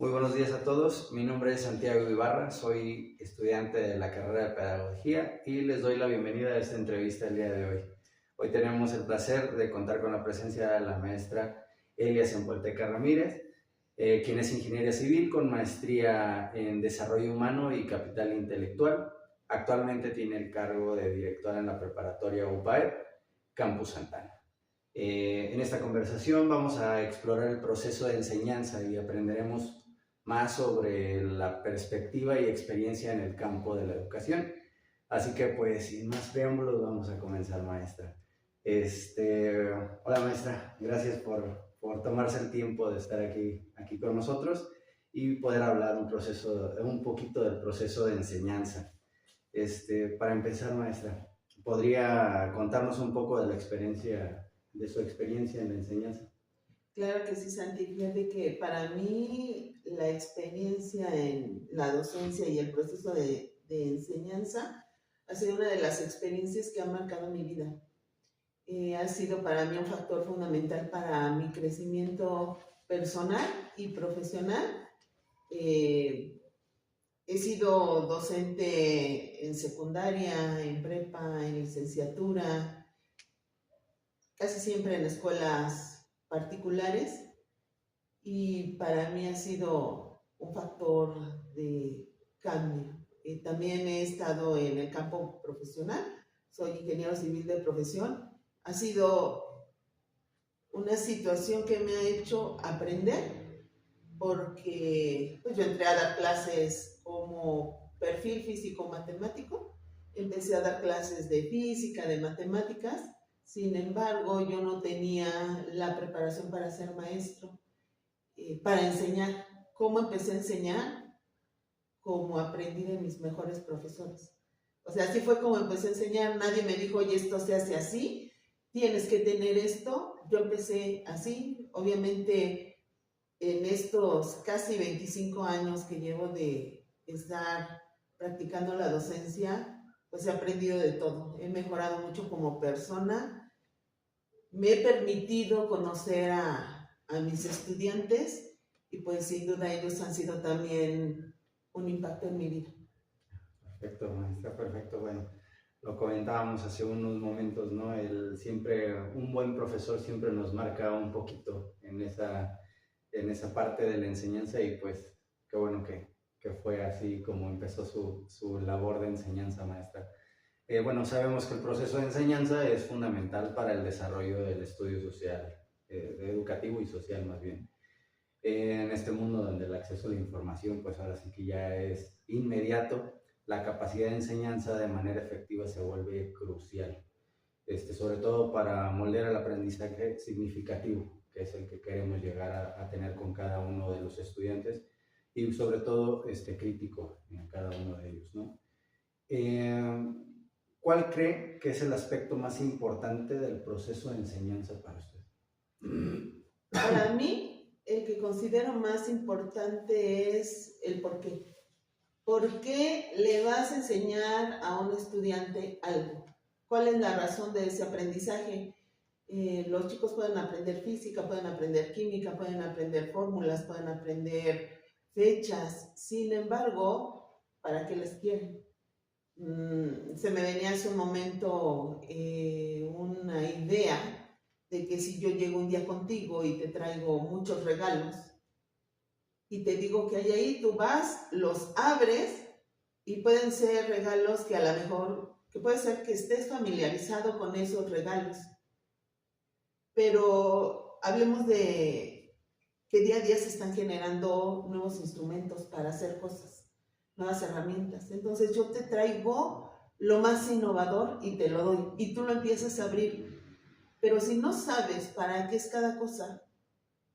Muy buenos días a todos, mi nombre es Santiago Ibarra, soy estudiante de la carrera de Pedagogía y les doy la bienvenida a esta entrevista el día de hoy. Hoy tenemos el placer de contar con la presencia de la maestra Elia Sempuelteca Ramírez, quien es ingeniera civil con maestría en Desarrollo Humano y Capital Intelectual. Actualmente tiene el cargo de directora en la preparatoria UPAEP, Campus Santana. En esta conversación vamos a explorar el proceso de enseñanza y aprenderemos más sobre la perspectiva y experiencia en el campo de la educación. Así que pues sin más preámbulos vamos a comenzar, maestra. Hola maestra, gracias por tomarse el tiempo de estar aquí con nosotros y poder hablar un poquito del proceso de enseñanza. Para empezar, maestra, ¿podría contarnos un poco de su experiencia en la enseñanza? Claro que sí, Santi. Fíjate que para mí la experiencia en la docencia y el proceso de enseñanza ha sido una de las experiencias que ha marcado mi vida. Ha sido para mí un factor fundamental para mi crecimiento personal y profesional. He sido docente en secundaria, en prepa, en licenciatura, casi siempre en escuelas particulares, y para mí ha sido un factor de cambio. También he estado en el campo profesional, soy ingeniero civil de profesión. Ha sido una situación que me ha hecho aprender, porque pues, yo entré a dar clases como perfil físico-matemático, empecé a dar clases de física, de matemáticas. Sin embargo, yo no tenía la preparación para ser maestro, para enseñar. ¿Cómo empecé a enseñar? Como aprendí de mis mejores profesores. O sea, así fue como empecé a enseñar. Nadie me dijo, oye, esto se hace así, tienes que tener esto. Yo empecé así. Obviamente, en estos casi 25 años que llevo de estar practicando la docencia, pues he aprendido de todo. He mejorado mucho como persona. Me he permitido conocer a mis estudiantes y pues sin duda ellos han sido también un impacto en mi vida. Perfecto, maestra, perfecto. Bueno, lo comentábamos hace unos momentos, ¿no? Un buen profesor siempre nos marca un poquito en esa parte de la enseñanza y pues qué bueno que fue así como empezó su labor de enseñanza, maestra. Bueno, sabemos que el proceso de enseñanza es fundamental para el desarrollo del estudio social, educativo y social más bien. En este mundo donde el acceso a la información pues ahora sí que ya es inmediato, la capacidad de enseñanza de manera efectiva se vuelve crucial, sobre todo para moldear el aprendizaje significativo, que es el que queremos llegar a tener con cada uno de los estudiantes y sobre todo crítico en cada uno de ellos, ¿no? ¿Cuál cree que es el aspecto más importante del proceso de enseñanza para usted? Para mí, el que considero más importante es el por qué. ¿Por qué le vas a enseñar a un estudiante algo? ¿Cuál es la razón de ese aprendizaje? Los chicos pueden aprender física, pueden aprender química, pueden aprender fórmulas, pueden aprender fechas. Sin embargo, ¿para qué les quieren? Se me venía hace un momento una idea de que si yo llego un día contigo y te traigo muchos regalos y te digo que hay ahí, tú vas, los abres y pueden ser regalos que a lo mejor, que puede ser que estés familiarizado con esos regalos, pero hablemos de que día a día se están generando nuevos instrumentos para hacer cosas, nuevas herramientas. Entonces yo te traigo lo más innovador y te lo doy y tú lo empiezas a abrir, pero si no sabes para qué es cada cosa,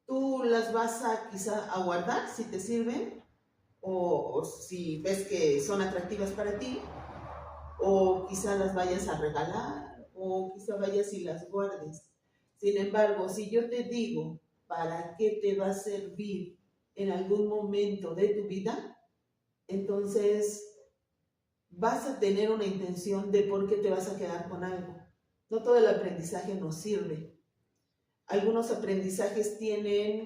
tú las vas a quizá a guardar si te sirven o si ves que son atractivas para ti, o quizá las vayas a regalar o quizá vayas y las guardes. Sin embargo, si yo te digo para qué te va a servir en algún momento de tu vida, entonces vas a tener una intención de por qué te vas a quedar con algo. No todo el aprendizaje nos sirve. Algunos aprendizajes tienen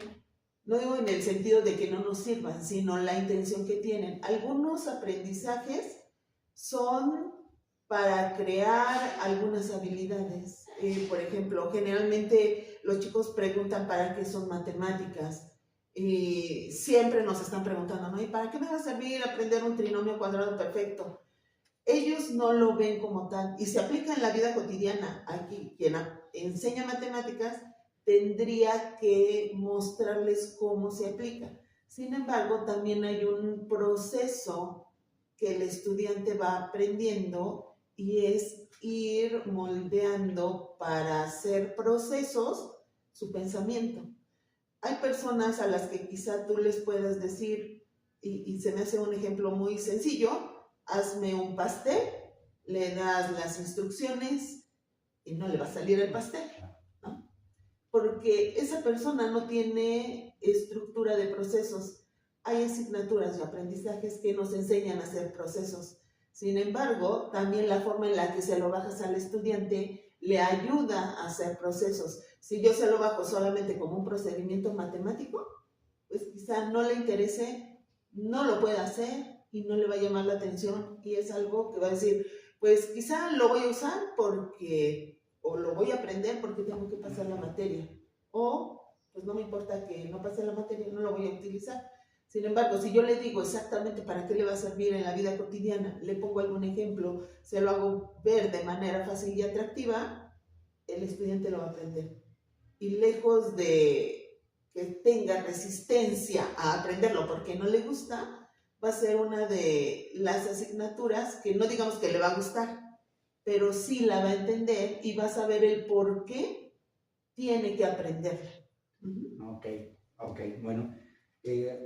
No digo en el sentido de que no nos sirvan, sino la intención que tienen. Algunos aprendizajes son para crear algunas habilidades. Por ejemplo, generalmente los chicos preguntan para qué son matemáticas. Y siempre nos están preguntando, ¿no? ¿Y para qué me va a servir aprender un trinomio cuadrado perfecto? Ellos no lo ven como tal y se aplica en la vida cotidiana. Aquí, quien enseña matemáticas tendría que mostrarles cómo se aplica. Sin embargo, también hay un proceso que el estudiante va aprendiendo y es ir moldeando para hacer procesos su pensamiento. Hay personas a las que quizá tú les puedas decir, y se me hace un ejemplo muy sencillo, hazme un pastel, le das las instrucciones y no le va a salir el pastel, ¿no? Porque esa persona no tiene estructura de procesos. Hay asignaturas de aprendizajes que nos enseñan a hacer procesos. Sin embargo, también la forma en la que se lo bajas al estudiante le ayuda a hacer procesos. Si yo se lo bajo solamente como un procedimiento matemático, pues quizá no le interese, no lo pueda hacer y no le va a llamar la atención y es algo que va a decir, pues quizá lo voy a usar porque, o lo voy a aprender porque tengo que pasar la materia, o pues no me importa que no pase la materia, no lo voy a utilizar. Sin embargo, si yo le digo exactamente para qué le va a servir en la vida cotidiana, le pongo algún ejemplo, se lo hago ver de manera fácil y atractiva, el estudiante lo va a aprender. Y lejos de que tenga resistencia a aprenderlo porque no le gusta, va a ser una de las asignaturas que no digamos que le va a gustar, pero sí la va a entender y va a saber el por qué tiene que aprender. Ok, bueno.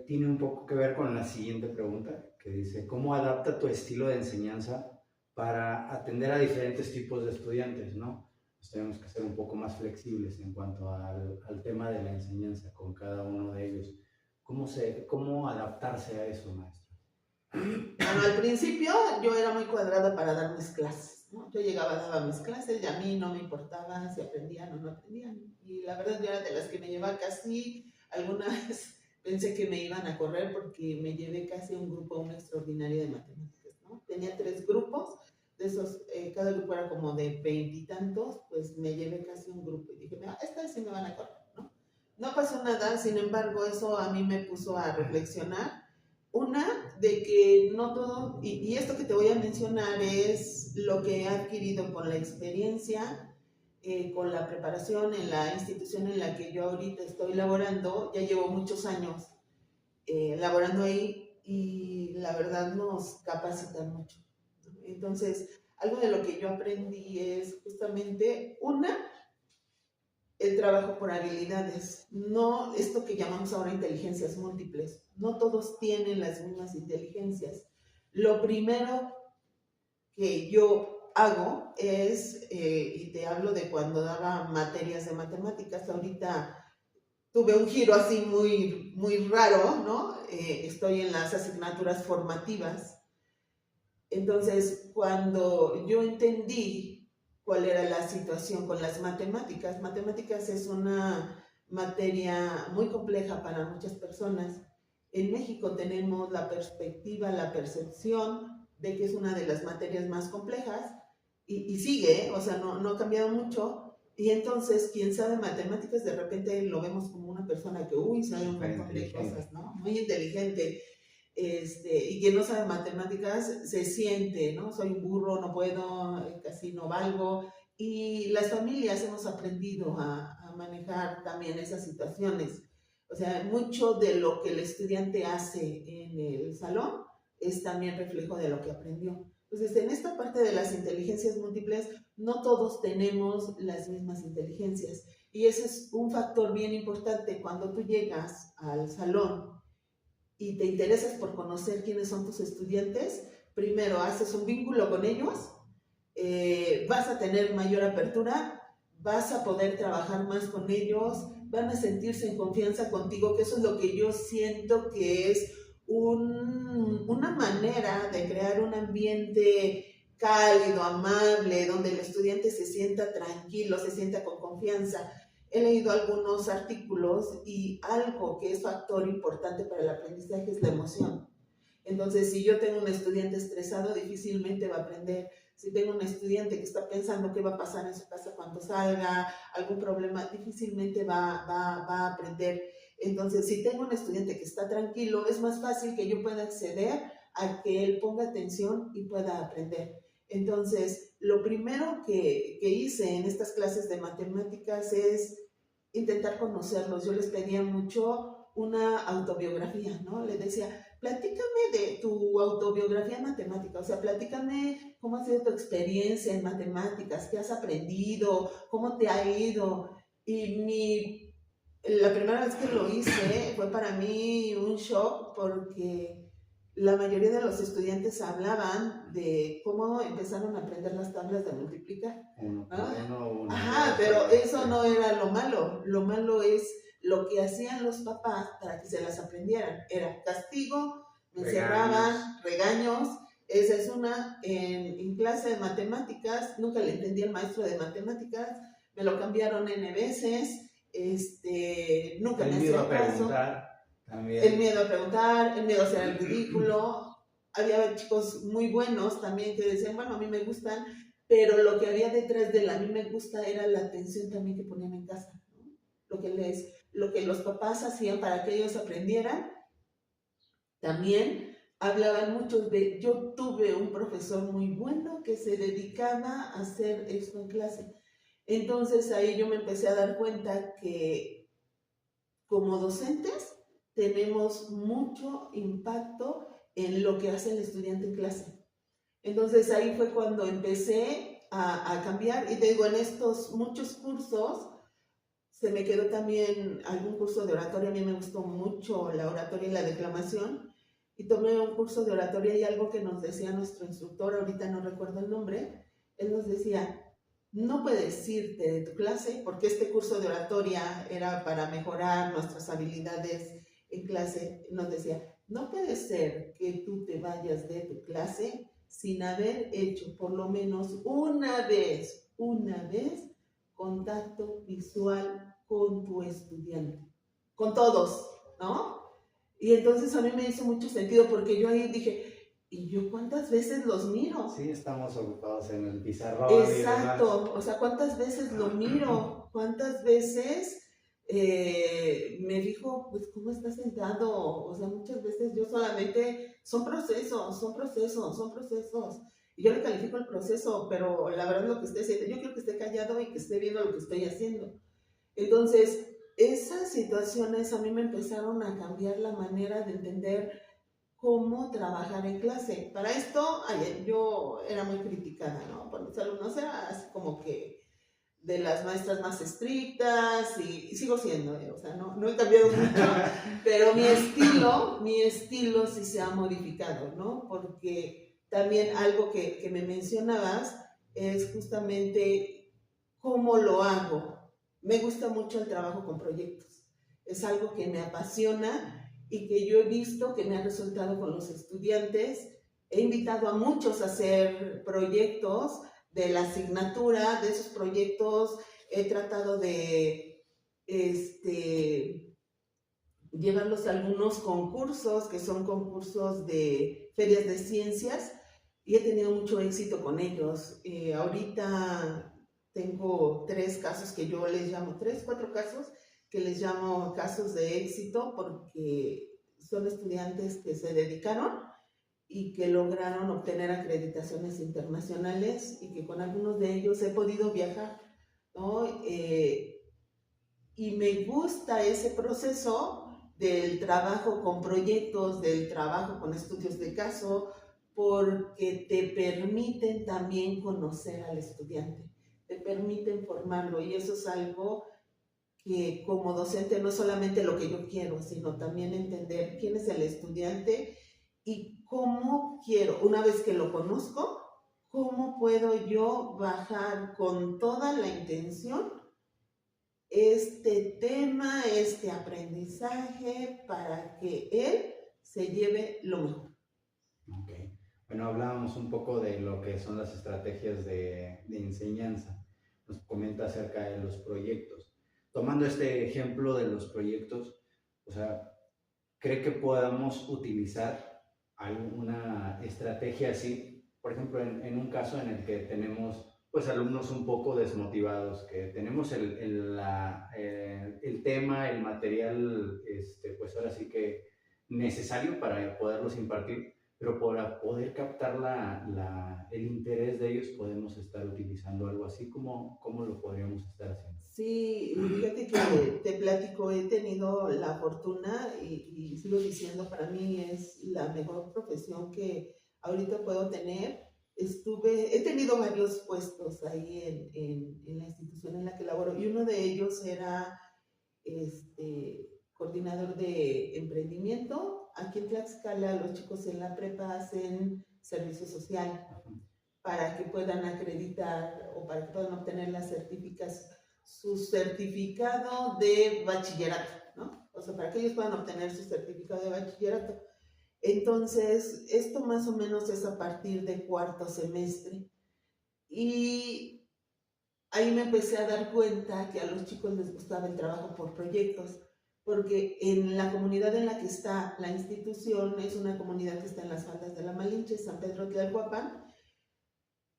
Tiene un poco que ver con la siguiente pregunta, que dice, ¿cómo adapta tu estilo de enseñanza para atender a diferentes tipos de estudiantes, ¿no? Pues tenemos que ser un poco más flexibles en cuanto al tema de la enseñanza con cada uno de ellos. ¿Cómo adaptarse a eso, maestro? Bueno, al principio yo era muy cuadrada para dar mis clases, ¿no? Yo llegaba, daba mis clases y a mí no me importaba si aprendían o no aprendían. Y la verdad yo era de las que me llevaba casi alguna vez. Pensé que me iban a correr porque me llevé casi a un grupo, un extraordinario de matemáticas, ¿no? Tenía 3 grupos, de esos, cada grupo era como de 20 y tantos, pues me llevé casi un grupo y dije, esta vez sí me van a correr, ¿no? No pasó nada, sin embargo, eso a mí me puso a reflexionar. Una, de que no todo, y esto que te voy a mencionar es lo que he adquirido con la experiencia, con la preparación en la institución en la que yo ahorita estoy laborando. Ya llevo muchos años laborando ahí y la verdad nos capacitan mucho. Entonces, algo de lo que yo aprendí es justamente, una, el trabajo por habilidades, no esto que llamamos ahora inteligencias múltiples. No todos tienen las mismas inteligencias. Lo primero que yo hago es, y te hablo de cuando daba materias de matemáticas, ahorita tuve un giro así muy, muy raro, ¿no? Estoy en las asignaturas formativas. Entonces, cuando yo entendí cuál era la situación con las matemáticas, matemáticas es una materia muy compleja para muchas personas. En México tenemos la perspectiva, la percepción de que es una de las materias más complejas y sigue, o sea, no ha cambiado mucho. Y entonces, quien sabe matemáticas, de repente lo vemos como una persona que, sabe un montón de cosas, ¿no? Muy inteligente. Y quien no sabe matemáticas se siente, ¿no? Soy un burro, no puedo, casi no valgo. Y las familias hemos aprendido a manejar también esas situaciones. O sea, mucho de lo que el estudiante hace en el salón es también reflejo de lo que aprendió. Entonces, en esta parte de las inteligencias múltiples, no todos tenemos las mismas inteligencias. Y ese es un factor bien importante cuando tú llegas al salón y te interesas por conocer quiénes son tus estudiantes. Primero, haces un vínculo con ellos, vas a tener mayor apertura, vas a poder trabajar más con ellos, van a sentirse en confianza contigo, que eso es lo que yo siento que es una manera de crear un ambiente cálido, amable, donde el estudiante se sienta tranquilo, se sienta con confianza. he leído algunos artículos y algo que es factor importante para el aprendizaje es la emoción. Entonces, si yo tengo un estudiante estresado, difícilmente va a aprender. Si tengo un estudiante que está pensando qué va a pasar en su casa cuando salga, algún problema, difícilmente va a aprender. Entonces, si tengo un estudiante que está tranquilo, es más fácil que yo pueda acceder a que él ponga atención y pueda aprender. Entonces, lo primero que hice en estas clases de matemáticas es intentar conocerlos. Yo les pedía mucho una autobiografía, ¿no? Les decía, platícame de tu autobiografía matemática, o sea, platícame cómo ha sido tu experiencia en matemáticas, qué has aprendido, cómo te ha ido. La primera vez que lo hice fue para mí un shock porque la mayoría de los estudiantes hablaban de cómo empezaron a aprender las tablas de multiplicar. Uno por uno, Ajá, pero eso no era lo malo. Lo malo es lo que hacían los papás para que se las aprendieran. Era castigo, me encerraban, regaños. Esa es una. En clase de matemáticas, nunca le entendí al maestro de matemáticas, me lo cambiaron N veces. Nunca me hacía caso. También. El miedo a preguntar, el miedo a hacer el ridículo. Había chicos muy buenos también que decían, bueno, a mí me gustan, pero lo que había detrás del a mí me gusta era la atención también que ponían en casa, ¿no? Lo que los papás hacían para que ellos aprendieran. También hablaban mucho de, yo tuve un profesor muy bueno que se dedicaba a hacer esto en clase. Entonces ahí yo me empecé a dar cuenta que como docentes tenemos mucho impacto en lo que hace el estudiante en clase. Entonces ahí fue cuando empecé a cambiar y te digo, en estos muchos cursos se me quedó también algún curso de oratoria. A mí me gustó mucho la oratoria y la declamación y tomé un curso de oratoria y algo que nos decía nuestro instructor, ahorita no recuerdo el nombre, él nos decía, no puedes irte de tu clase, porque este curso de oratoria era para mejorar nuestras habilidades en clase. Nos decía, no puede ser que tú te vayas de tu clase sin haber hecho por lo menos una vez, contacto visual con tu estudiante, con todos, ¿no? Y entonces a mí me hizo mucho sentido porque yo ahí dije, ¿y yo cuántas veces los miro? Sí, estamos ocupados en el pizarrón. Exacto, o sea, ¿cuántas veces lo miro? ¿Cuántas veces me fijo, pues, cómo está sentado? O sea, muchas veces yo solamente, son procesos. Y yo le califico el proceso, pero la verdad lo que esté haciendo, yo quiero que esté callado y que esté viendo lo que estoy haciendo. Entonces, esas situaciones a mí me empezaron a cambiar la manera de entender cómo trabajar en clase. Para esto, yo era muy criticada, ¿no? Por mis alumnos era así como que de las maestras más estrictas y sigo siendo, o sea, no he cambiado mucho, pero mi estilo sí se ha modificado, ¿no? Porque también algo que me mencionabas es justamente cómo lo hago. Me gusta mucho el trabajo con proyectos. Es algo que me apasiona y que yo he visto que me ha resultado con los estudiantes. He invitado a muchos a hacer proyectos de la asignatura. De esos proyectos he tratado de llevarlos a algunos concursos, que son concursos de ferias de ciencias, y he tenido mucho éxito con ellos. Ahorita tengo 3 casos que yo les llamo, 3, 4 casos que les llamo casos de éxito, porque son estudiantes que se dedicaron y que lograron obtener acreditaciones internacionales y que con algunos de ellos he podido viajar, ¿no? Y me gusta ese proceso del trabajo con proyectos, del trabajo con estudios de caso, porque te permiten también conocer al estudiante, te permiten formarlo, y eso es algo que como docente no solamente lo que yo quiero, sino también entender quién es el estudiante y cómo quiero, una vez que lo conozco, cómo puedo yo bajar con toda la intención este tema, este aprendizaje, para que él se lleve lo mejor. Ok. Bueno, hablábamos un poco de lo que son las estrategias de enseñanza. Nos comenta acerca de los proyectos. tomando este ejemplo de los proyectos, o sea, ¿cree que podamos utilizar alguna estrategia así? Por ejemplo, en un caso en el que tenemos pues alumnos un poco desmotivados, que tenemos el tema, el material, pues ahora sí que necesario para poderlos impartir, pero para poder captar el interés de ellos podemos estar utilizando algo así. ¿Cómo lo podríamos estar haciendo? Sí, fíjate que te platico, he tenido la fortuna y sigo diciendo, para mí es la mejor profesión que ahorita puedo tener. He tenido varios puestos ahí en la institución en la que laboro y uno de ellos era coordinador de emprendimiento. Aquí en Tlaxcala los chicos en la prepa hacen servicio social para que puedan acreditar o para que puedan obtener las certificaciones, su certificado de bachillerato, ¿no? O sea, para que ellos puedan obtener su certificado de bachillerato. Entonces, esto más o menos es a partir de cuarto semestre. Y ahí me empecé a dar cuenta que a los chicos les gustaba el trabajo por proyectos, porque en la comunidad en la que está la institución es una comunidad que está en las faldas de la Malinche, San Pedro Tlalhuapan.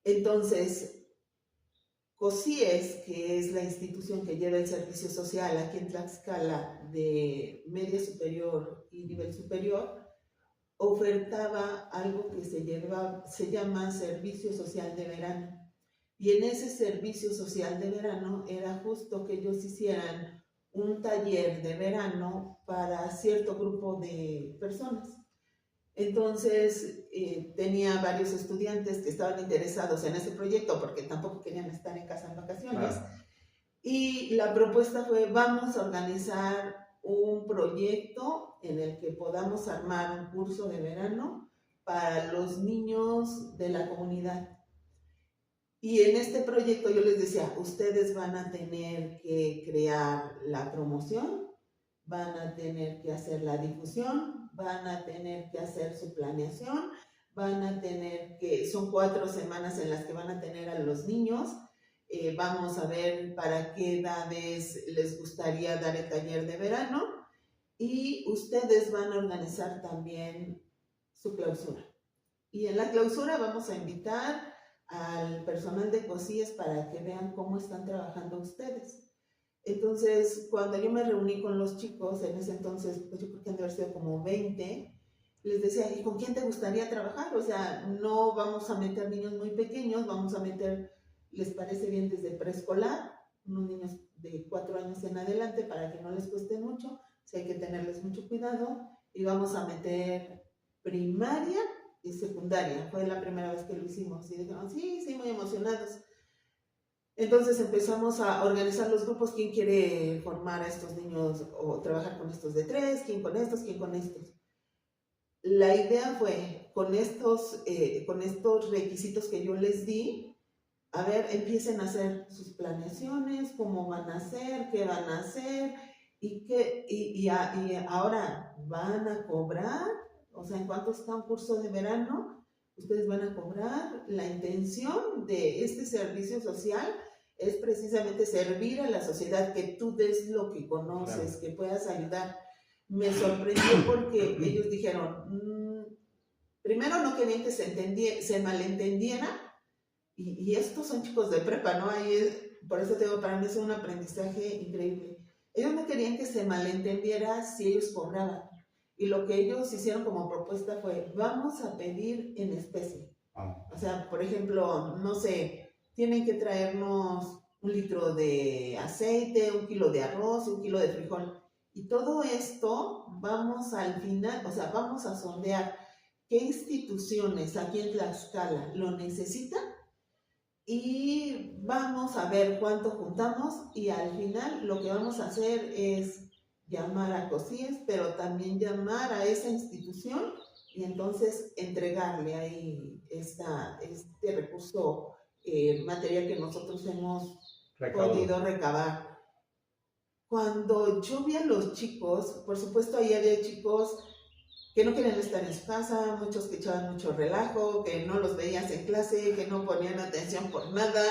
Entonces, COSIES, que es la institución que lleva el servicio social aquí en Tlaxcala de media superior y nivel superior, ofertaba algo que se llama servicio social de verano. Y en ese servicio social de verano era justo que ellos hicieran un taller de verano para cierto grupo de personas. Entonces tenía varios estudiantes que estaban interesados en ese proyecto porque tampoco querían estar en casa en vacaciones. Y la propuesta fue, vamos a organizar un proyecto en el que podamos armar un curso de verano para los niños de la comunidad. Y en este proyecto yo les decía, ustedes van a tener que crear la promoción, van a tener que hacer la difusión, van a tener que hacer su planeación, son 4 semanas en las que van a tener a los niños. Vamos a ver para qué edades les gustaría dar el taller de verano y ustedes van a organizar también su clausura. Y en la clausura vamos a invitar al personal de COSIES para que vean cómo están trabajando ustedes. Entonces, cuando yo me reuní con los chicos, en ese entonces, pues yo creo que han de haber sido como 20, les decía, ¿y con quién te gustaría trabajar? O sea, no vamos a meter niños muy pequeños, vamos a meter, ¿les parece bien desde preescolar? Unos niños de 4 años en adelante para que no les cueste mucho, si hay que tenerles mucho cuidado, y vamos a meter primaria y secundaria. Fue la primera vez que lo hicimos y dijeron, sí, muy emocionados. Entonces empezamos a organizar los grupos, quién quiere formar a estos niños o trabajar con estos de 3, quién con estos, quién con estos. La idea fue, con estos requisitos que yo les di, a ver, empiecen a hacer sus planeaciones, cómo van a hacer, qué van a hacer, y ahora van a cobrar, o sea, en cuanto está un curso de verano, ustedes van a cobrar. La intención de este servicio social es precisamente servir a la sociedad, que tú des lo que conoces, claro, que puedas ayudar. Me sorprendió porque ellos dijeron, primero no querían que se malentendiera, y estos son chicos de prepa, ¿no? Por eso te digo, para mí es un aprendizaje increíble. Ellos no querían que se malentendiera si ellos cobraban. Y lo que ellos hicieron como propuesta fue, vamos a pedir en especie. O sea, por ejemplo, no sé, tienen que traernos 1 litro de aceite, 1 kilo de arroz, 1 kilo de frijol. Y todo esto vamos al final, o sea, vamos a sondear qué instituciones aquí en Tlaxcala lo necesitan y vamos a ver cuánto juntamos, y al final lo que vamos a hacer es llamar a COSIES, pero también llamar a esa institución y entonces entregarle ahí este recurso material que nosotros hemos podido recabar. Cuando yo vi a los chicos, por supuesto ahí había chicos que no querían estar en su casa, muchos que echaban mucho relajo, que no los veías en clase, que no ponían atención por nada,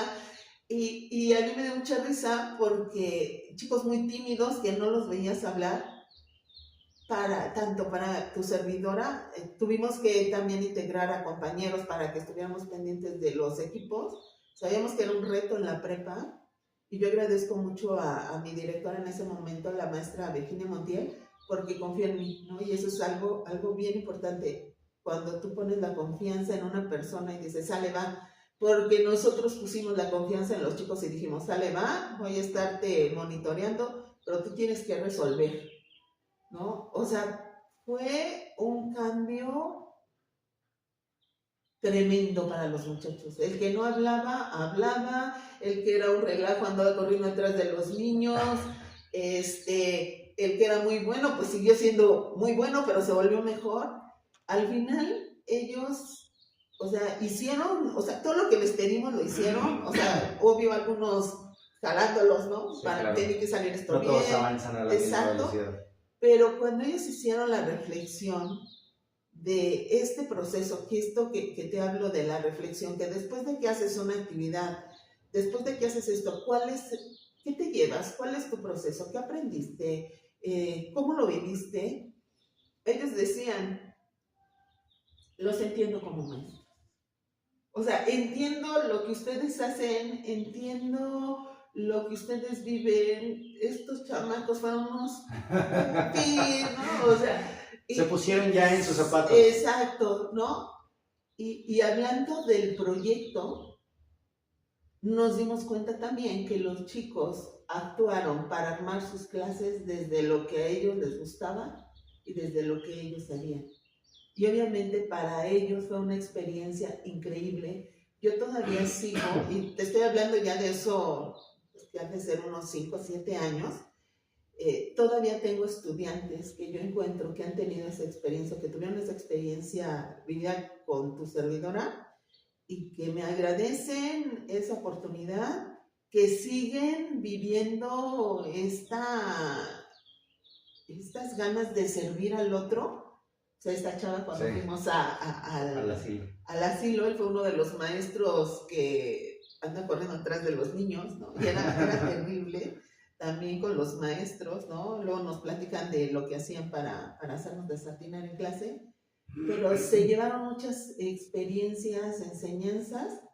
Y a mí me dio mucha risa porque chicos muy tímidos que no los veías hablar, tanto para tu servidora, tuvimos que también integrar a compañeros para que estuviéramos pendientes de los equipos. Sabíamos que era un reto en la prepa y yo agradezco mucho a mi directora en ese momento, la maestra Virginia Montiel, porque confía en mí, ¿no? Y eso es algo bien importante, cuando tú pones la confianza en una persona y dices, sale, va, porque nosotros pusimos la confianza en los chicos y dijimos, sale, va, voy a estarte monitoreando, pero tú tienes que resolver, ¿no? O sea, fue un cambio tremendo para los muchachos. El que no hablaba, hablaba, el que era un relajo andaba corriendo atrás de los niños, el que era muy bueno, pues siguió siendo muy bueno, pero se volvió mejor. Al final, ellos, o sea, hicieron, o sea, todo lo que les pedimos lo hicieron, o sea, obvio algunos jalándolos, ¿no? Sí, para claro. tener que salir esto No bien. todos avanzan a la misma velocidad. Pero cuando ellos hicieron la reflexión de este proceso, que esto que te hablo de la reflexión, que después de que haces una actividad, después de que haces esto, ¿qué te llevas? ¿Cuál es tu proceso? ¿Qué aprendiste? ¿Cómo lo viviste? Ellos decían, los entiendo como maestros. O sea, entiendo lo que ustedes hacen, entiendo lo que ustedes viven. Estos chamacos fueron unos ¿no? O sea, se pusieron ya en sus zapatos. Exacto, ¿no? Y hablando del proyecto, nos dimos cuenta también que los chicos actuaron para armar sus clases desde lo que a ellos les gustaba y desde lo que ellos sabían. Y obviamente para ellos fue una experiencia increíble. Yo todavía sigo, y te estoy hablando ya de eso, que hace ser unos 5 o 7 años, todavía tengo estudiantes que yo encuentro que han tenido esa experiencia, que tuvieron esa experiencia vivida con tu servidora y que me agradecen esa oportunidad, que siguen viviendo estas ganas de servir al otro. O sea, esta chava cuando fuimos al asilo, él fue uno de los maestros que anda corriendo atrás de los niños, ¿no? Y era terrible también con los maestros, ¿no? Luego nos platican de lo que hacían para hacernos desatinar en clase, pero se llevaron muchas experiencias, enseñanzas,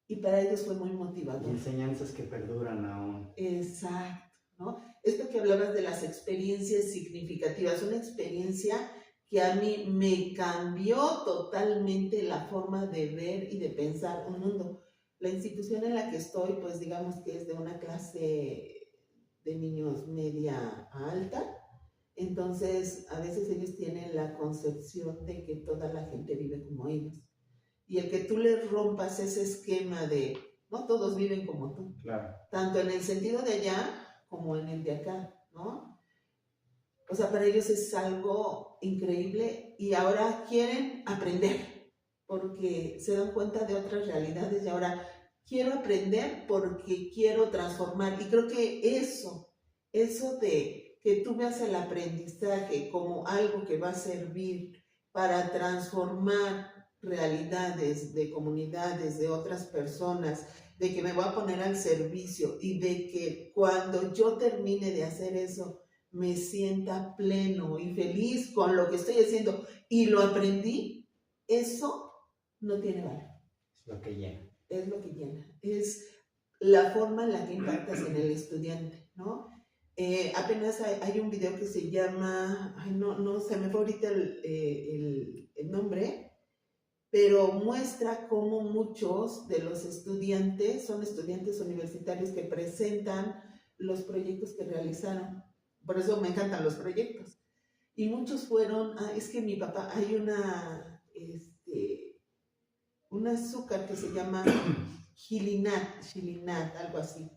y para ellos fue muy motivador. Y enseñanzas que perduran aún. Exacto, ¿no? Esto que hablabas de las experiencias significativas, una experiencia que a mí me cambió totalmente la forma de ver y de pensar un mundo. La institución en la que estoy, pues digamos que es de una clase de niños media a alta, entonces a veces ellos tienen la concepción de que toda la gente vive como ellos. Y el que tú les rompas ese esquema de no todos viven como tú, claro, tanto en el sentido de allá como en el de acá, ¿no? O sea, para ellos es algo increíble y ahora quieren aprender porque se dan cuenta de otras realidades y ahora quiero aprender porque quiero transformar. Y creo que eso de que tú veas el aprendizaje como algo que va a servir para transformar realidades de comunidades, de otras personas, de que me voy a poner al servicio y de que cuando yo termine de hacer eso, me sienta pleno y feliz con lo que estoy haciendo y lo aprendí, eso no tiene valor. Es lo que llena. Es lo que llena. Es la forma en la que impactas en el estudiante, ¿no? Apenas hay un video que se llama, no se me fue ahorita el nombre, pero muestra cómo muchos de los estudiantes son estudiantes universitarios que presentan los proyectos que realizaron. Por eso me encantan los proyectos. Y muchos fueron, es que mi papá, hay un azúcar que se llama Gilinat, algo así.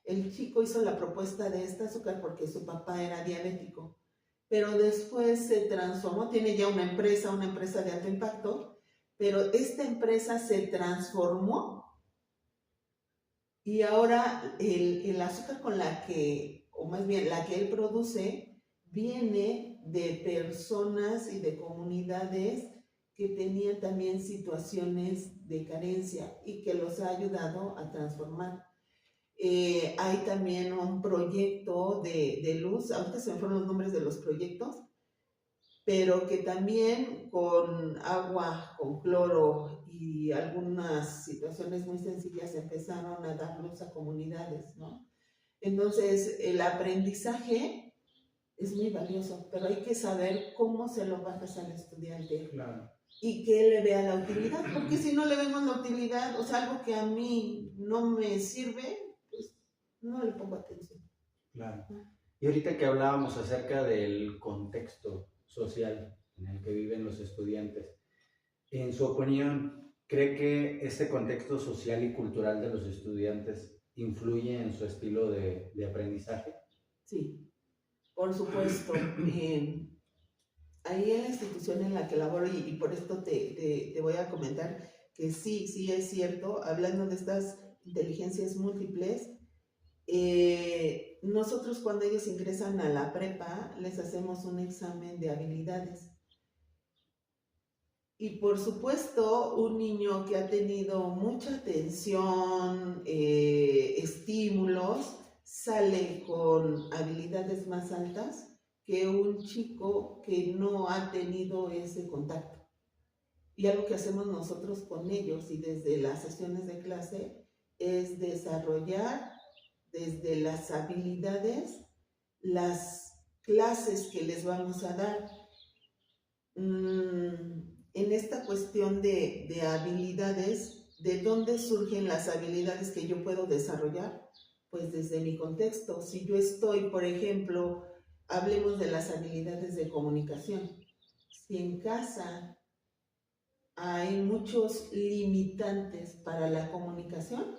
El chico hizo la propuesta de este azúcar porque su papá era diabético, pero después se transformó, tiene ya una empresa de alto impacto, pero esta empresa se transformó y ahora el azúcar con la que, o más bien la que él produce, viene de personas y de comunidades que tenían también situaciones de carencia y que los ha ayudado a transformar. Hay también un proyecto de luz, ahorita se me fueron los nombres de los proyectos, pero que también con agua, con cloro y algunas situaciones muy sencillas empezaron a dar luz a comunidades, ¿no? Entonces, el aprendizaje es muy valioso, pero hay que saber cómo se lo bajas al estudiante. Claro. Y que le vea la utilidad, porque si no le vemos la utilidad, o sea, algo que a mí no me sirve, pues no le pongo atención. Claro. Y ahorita que hablábamos acerca del contexto social en el que viven los estudiantes, en su opinión, ¿cree que este contexto social y cultural de los estudiantes influye en su estilo de aprendizaje? Sí, por supuesto. Ahí en la institución en la que laboro, y por esto te voy a comentar que sí es cierto, hablando de estas inteligencias múltiples, nosotros cuando ellos ingresan a la prepa les hacemos un examen de habilidades. Y por supuesto, un niño que ha tenido mucha atención, estímulos, sale con habilidades más altas que un chico que no ha tenido ese contacto. Y algo que hacemos nosotros con ellos y desde las sesiones de clase es desarrollar desde las habilidades las clases que les vamos a dar. En esta cuestión de habilidades, ¿de dónde surgen las habilidades que yo puedo desarrollar? Pues desde mi contexto. Si yo estoy, por ejemplo, hablemos de las habilidades de comunicación. Si en casa hay muchos limitantes para la comunicación,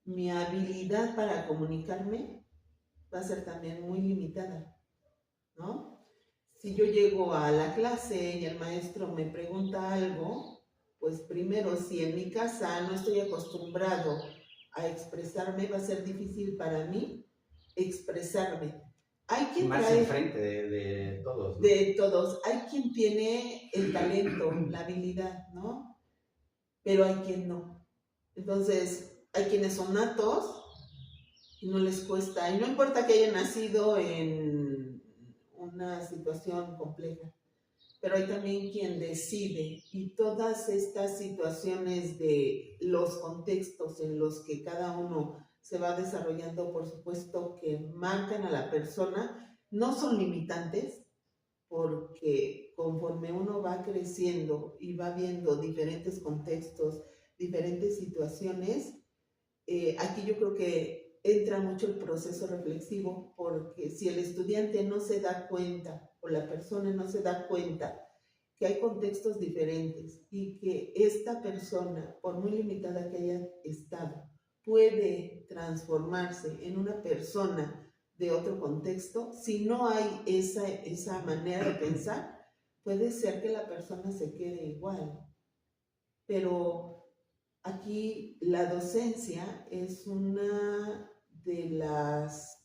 mi habilidad para comunicarme va a ser también muy limitada, ¿no? Si yo llego a la clase y el maestro me pregunta algo, pues primero, si en mi casa no estoy acostumbrado a expresarme, va a ser difícil para mí expresarme. Hay quien más trae, enfrente de todos, ¿no? De todos. Hay quien tiene el talento, la habilidad, ¿no? Pero hay quien no. Entonces, hay quienes son natos y no les cuesta. Y no importa que hayan nacido en una situación compleja, pero hay también quien decide, y todas estas situaciones de los contextos en los que cada uno se va desarrollando, por supuesto que marcan a la persona, no son limitantes, porque conforme uno va creciendo y va viendo diferentes contextos, diferentes situaciones, aquí yo creo que entra mucho el proceso reflexivo, porque si el estudiante no se da cuenta o la persona no se da cuenta que hay contextos diferentes y que esta persona, por muy limitada que haya estado, puede transformarse en una persona de otro contexto, si no hay esa manera de pensar, puede ser que la persona se quede igual. Pero aquí la docencia es una de las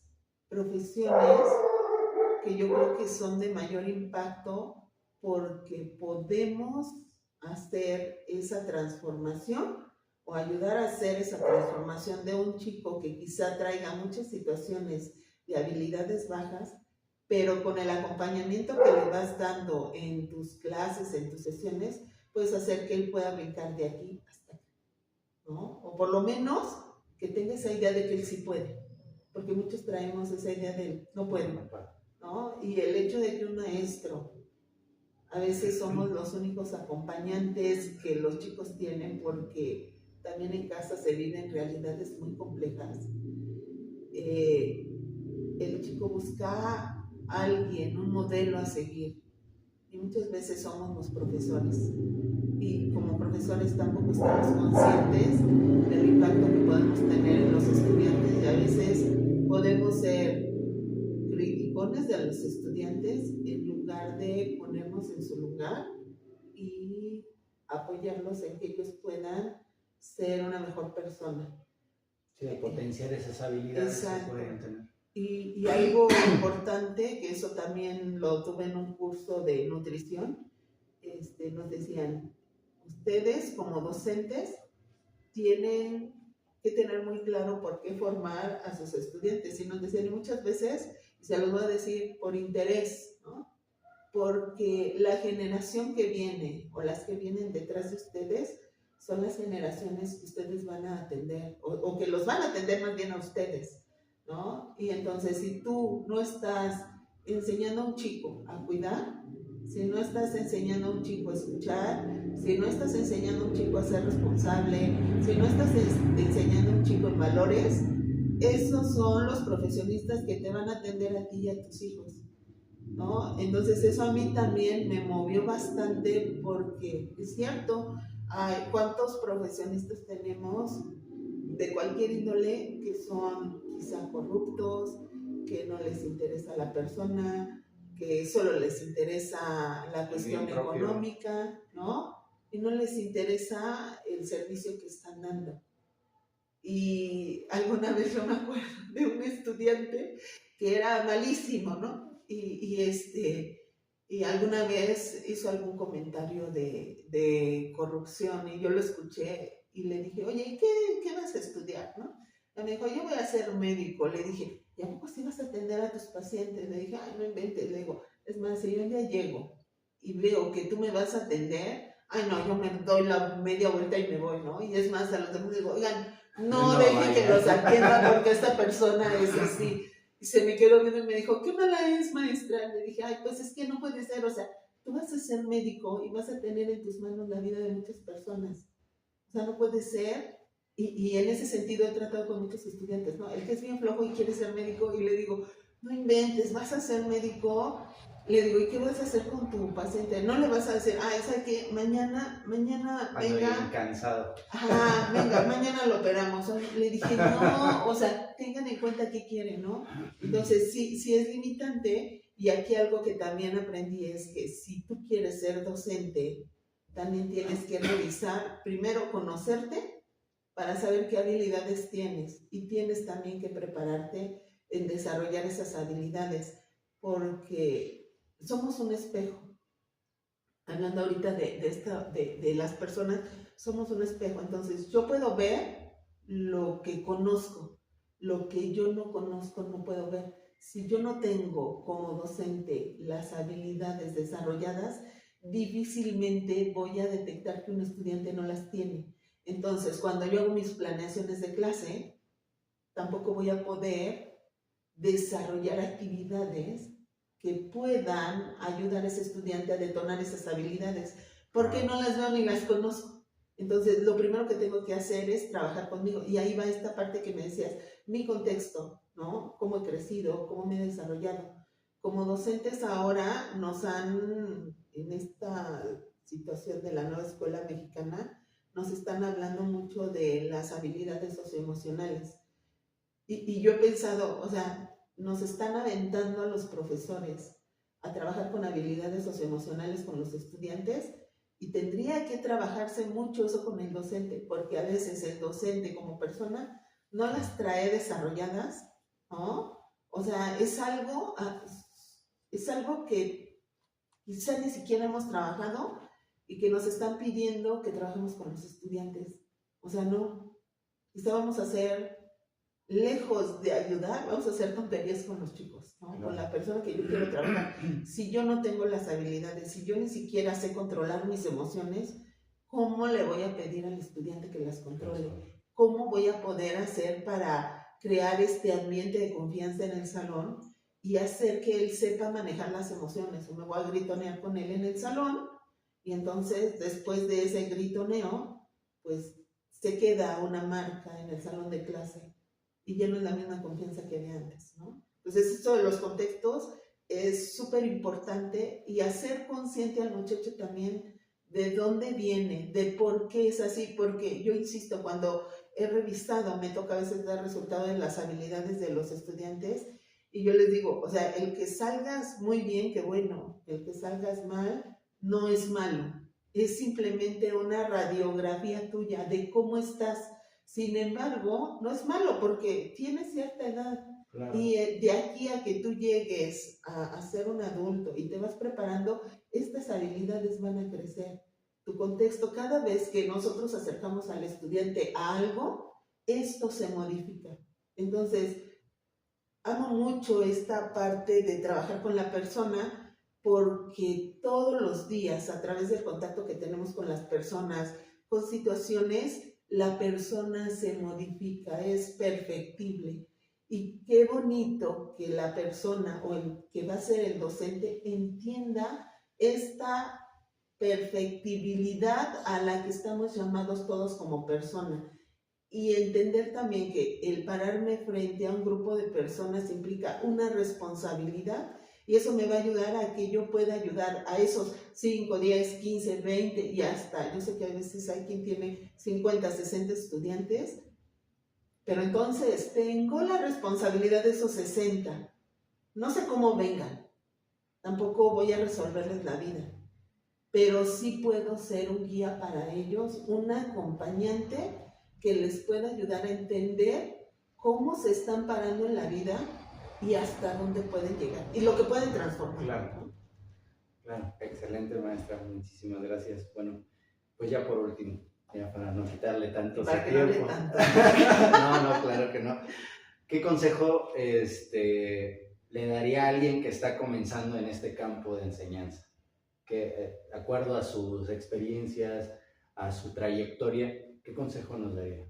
profesiones que yo creo que son de mayor impacto, porque podemos hacer esa transformación o ayudar a hacer esa transformación de un chico que quizá traiga muchas situaciones de habilidades bajas, pero con el acompañamiento que le vas dando en tus clases, en tus sesiones, puedes hacer que él pueda brincar de aquí hasta aquí, ¿no? O por lo menos que tenga esa idea de que él sí puede, porque muchos traemos esa idea de no puedo, ¿no? Y el hecho de que un maestro, a veces somos los únicos acompañantes que los chicos tienen, porque también en casa se viven realidades muy complejas. El chico busca a alguien, un modelo a seguir, y muchas veces somos los profesores, y como profesores tampoco estamos conscientes del impacto que podemos tener en los estudiantes, y a veces podemos ser criticones de los estudiantes en lugar de ponernos en su lugar y apoyarlos en que ellos puedan ser una mejor persona. Sí, potenciar esas habilidades que pueden tener. Y algo importante, que eso también lo tuve en un curso de nutrición, nos decían, ustedes como docentes tienen que tener muy claro por qué formar a sus estudiantes. Y nos decían, y muchas veces, y se los voy a decir, por interés, ¿no? Porque la generación que viene o las que vienen detrás de ustedes son las generaciones que ustedes van a atender o que los van a atender más bien a ustedes, ¿no? Y entonces si tú no estás enseñando a un chico a cuidar, si no estás enseñando a un chico a escuchar, si no estás enseñando a un chico a ser responsable, si no estás enseñando a un chico en valores, esos son los profesionistas que te van a atender a ti y a tus hijos, ¿no? Entonces eso a mí también me movió bastante porque es cierto, ¿cuántos profesionistas tenemos de cualquier índole que son quizá corruptos, que no les interesa la persona, que solo les interesa la cuestión económica, ¿no? Y no les interesa el servicio que están dando. Y alguna vez yo me acuerdo de un estudiante que era malísimo, ¿no? Y alguna vez hizo algún comentario de corrupción y yo lo escuché y le dije, oye, ¿qué vas a estudiar, no? Y me dijo, yo voy a ser médico. Le dije, ¿y a poco sí vas a atender a tus pacientes? Le dije, ay, no inventes. Le digo, es más, si yo ya llego y veo que tú me vas a atender, ay, no, yo me doy la media vuelta y me voy, ¿no? Y es más, a los demás digo, oigan, no deje que los atienda porque esta persona es así. Y se me quedó viendo y me dijo, ¿qué mala es, maestra? Le dije, ay, pues es que no puede ser, o sea, tú vas a ser médico y vas a tener en tus manos la vida de muchas personas. O sea, no puede ser. Y en ese sentido he tratado con muchos estudiantes, ¿no? El que es bien flojo y quiere ser médico y le digo, no inventes, vas a ser médico. Le digo, ¿y qué vas a hacer con tu paciente? No le vas a decir, ¿sabes qué? Mañana venga. Cansado. Venga, mañana lo operamos. Le dije, no, o sea, tengan en cuenta qué quieren, ¿no? Entonces, sí es limitante. Y aquí algo que también aprendí es que si tú quieres ser docente, también tienes que revisar, primero conocerte para saber qué habilidades tienes y tienes también que prepararte en desarrollar esas habilidades porque somos un espejo. Hablando ahorita de las personas, somos un espejo. Entonces yo puedo ver lo que conozco, lo que yo no conozco no puedo ver. Si yo no tengo como docente las habilidades desarrolladas, difícilmente voy a detectar que un estudiante no las tiene. Entonces, cuando yo hago mis planeaciones de clase, tampoco voy a poder desarrollar actividades que puedan ayudar a ese estudiante a detonar esas habilidades, porque no las veo ni las conozco. Entonces, lo primero que tengo que hacer es trabajar conmigo. Y ahí va esta parte que me decías, mi contexto, ¿no? Cómo he crecido, cómo me he desarrollado. Como docentes ahora nos han, en esta situación de la nueva escuela mexicana, nos están hablando mucho de las habilidades socioemocionales. Y yo he pensado, o sea, nos están aventando a los profesores a trabajar con habilidades socioemocionales con los estudiantes y tendría que trabajarse mucho eso con el docente, porque a veces el docente como persona no las trae desarrolladas, ¿no? O sea, es algo que quizá ni siquiera hemos trabajado y que nos están pidiendo que trabajemos con los estudiantes. O sea, no, quizá vamos a hacer, lejos de ayudar, vamos a hacer tonterías con los chicos, ¿no? Con la persona que yo quiero trabajar. Si yo no tengo las habilidades, si yo ni siquiera sé controlar mis emociones, ¿cómo le voy a pedir al estudiante que las controle? ¿Cómo voy a poder hacer para crear este ambiente de confianza en el salón y hacer que él sepa manejar las emociones? O me voy a gritonear con él en el salón y entonces después de ese gritoneo, pues se queda una marca en el salón de clase y ya no es la misma confianza que había antes, ¿no? Entonces esto de los contextos es súper importante y hacer consciente al muchacho también de dónde viene, de por qué es así, porque yo insisto, cuando he revisado, me toca a veces dar resultado de las habilidades de los estudiantes y yo les digo, o sea, el que salgas muy bien, qué bueno, el que salgas mal, no es malo, es simplemente una radiografía tuya de cómo estás. Sin embargo, no es malo porque tienes cierta edad. Claro. Y de aquí a que tú llegues a ser un adulto y te vas preparando, estas habilidades van a crecer. Tu contexto, cada vez que nosotros acercamos al estudiante a algo, esto se modifica. Entonces, amo mucho esta parte de trabajar con la persona porque todos los días, a través del contacto que tenemos con las personas, con situaciones, la persona se modifica, es perfectible. Y qué bonito que la persona o el que va a ser el docente entienda esta perfectibilidad a la que estamos llamados todos como persona. Y entender también que el pararme frente a un grupo de personas implica una responsabilidad y eso me va a ayudar a que yo pueda ayudar a esos 5, 10, 15, 20 y hasta, yo sé que a veces hay quien tiene 50, 60 estudiantes, pero entonces tengo la responsabilidad de esos 60. No sé cómo vengan, tampoco voy a resolverles la vida, pero sí puedo ser un guía para ellos, un acompañante que les pueda ayudar a entender cómo se están parando en la vida y hasta dónde pueden llegar y lo que pueden transformar. Claro, claro, excelente maestra, muchísimas gracias. Bueno, pues ya por último, ya para no quitarle tanto Para que tiempo. no hable tanto. No, claro que no. ¿Qué consejo le daría a alguien que está comenzando en este campo de enseñanza? Que, de acuerdo a sus experiencias, a su trayectoria, ¿qué consejo nos daría?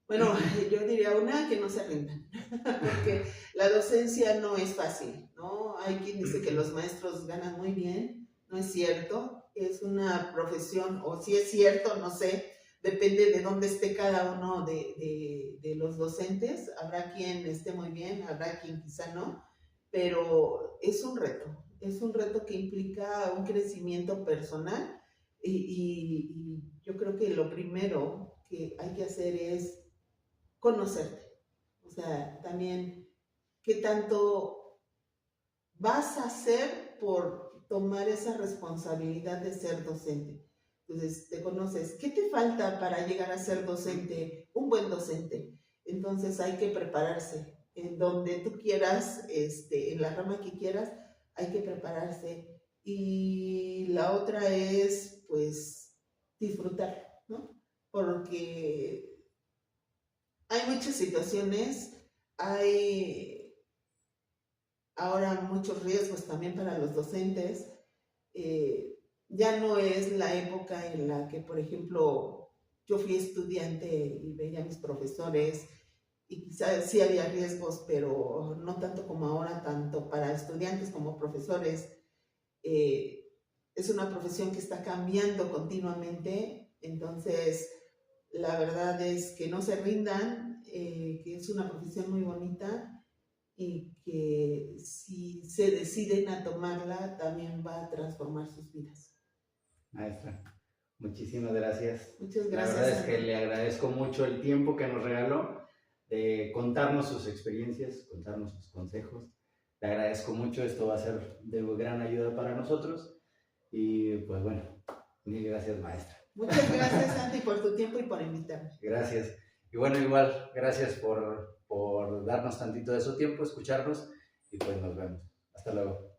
Bueno, yo diría que no se rindan, porque la docencia no es fácil, ¿no? Hay quien dice que los maestros ganan muy bien, no es cierto, es una profesión, o si es cierto, no sé, depende de dónde esté cada uno de los docentes, habrá quien esté muy bien, habrá quien quizá no, pero es un reto que implica un crecimiento personal y yo creo que lo primero que hay que hacer es conocerte. O sea, también qué tanto vas a hacer por tomar esa responsabilidad de ser docente. Entonces, te conoces. ¿Qué te falta para llegar a ser docente? Un buen docente. Entonces, hay que prepararse. En donde tú quieras, en la rama que quieras, hay que prepararse. Y la otra es, pues, disfrutar, ¿no? Porque hay muchas situaciones, hay ahora muchos riesgos también para los docentes. Ya no es la época en la que, por ejemplo, yo fui estudiante y veía a mis profesores y quizás sí había riesgos, pero no tanto como ahora, tanto para estudiantes como profesores. Es una profesión que está cambiando continuamente, entonces la verdad es que no se rindan, que es una profesión muy bonita y que si se deciden a tomarla también va a transformar sus vidas. Maestra, muchísimas gracias. Muchas gracias. La verdad es que le agradezco mucho el tiempo que nos regaló de contarnos sus experiencias, contarnos sus consejos. Le agradezco mucho, esto va a ser de gran ayuda para nosotros y pues bueno, mil gracias maestra. Muchas gracias Santi por tu tiempo y por invitarme. Gracias. Y bueno, igual, gracias por darnos tantito de su tiempo, escucharnos y pues nos vemos. Hasta luego.